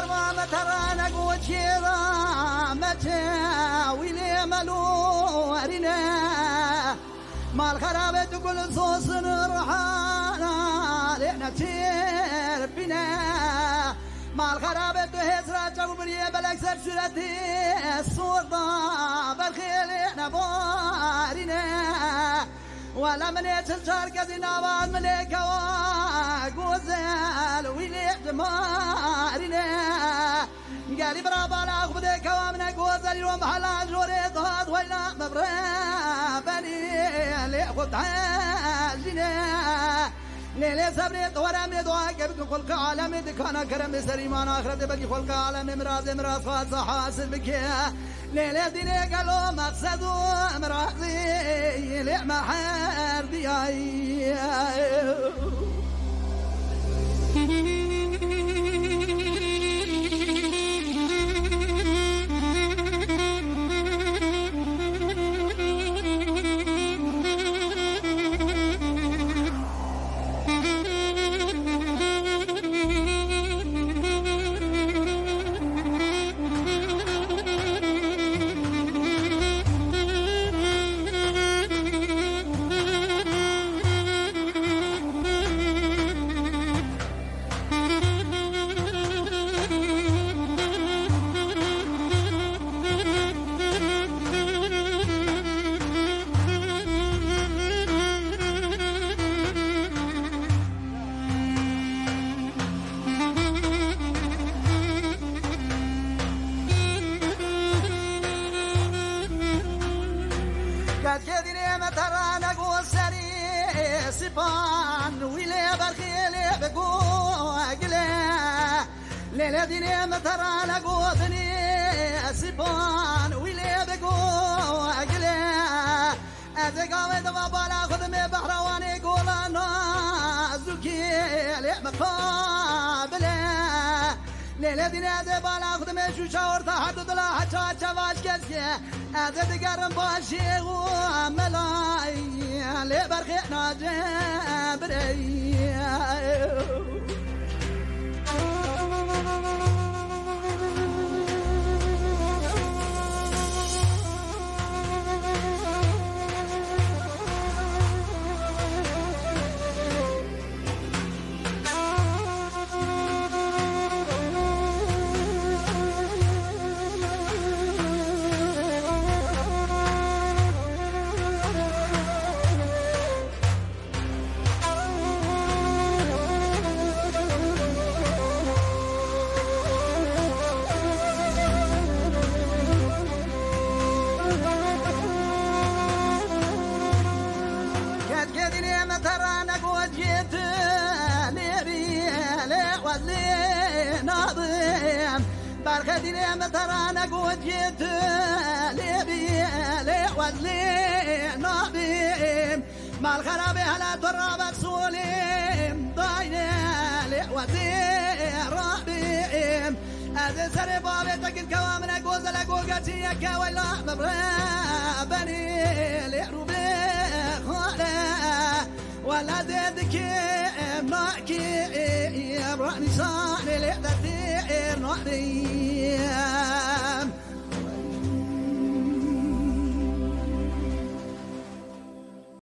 ما مترانا قوت كذا متى ويلي ملورنا ما الخرابة تقول صوص نرحانا لأنا تربنا ما الخرابة تهزرا جوبرية بالأكثر سلتي الصوضة بالخيل إحنا بارنا ولا من يتشار كذنا بعد ملكة وقوزل ويلي دمارنا قالي برابا ناخذ كوامنا قوزل يوم حلا جوري ضاد ويلا مبرا بني ليخذ عاجنا ليلة صبري طورا من دعاء قبل خلق عالم دكانا كرم سريمان آخرت بقي خلق عالم مراز خاصة حاصل بك ليلة ديني قالوا مقصد مرازي لعمة حردي كذني مترانا قوسري سبان ويلي برخيلي بقوقلي ليلة مترانا قوثني سبان ويلي بقوقلي أتقاوي دفا بالا خدمي بحرواني قولانا زوكي لي مقابلي ليلة دينا زبالا خدمي شو شاور تحدد لا حشا شواش كسكي أزد قرم باشي وملاي لبرخينا جبري ترانا قوت جيت ليبي لي ناظم برخدي ترانا قوت جيت ليبي لي ناظم ما الخرابي هلا ترابك سوليم ضاينة لي رابيم هذا سري بابي تكن كوامنا قوزل قوقتي يكا ولا مبرا بني لي روبي خاله ولا ذيك ماكي يا براني صاني لعبتي نوري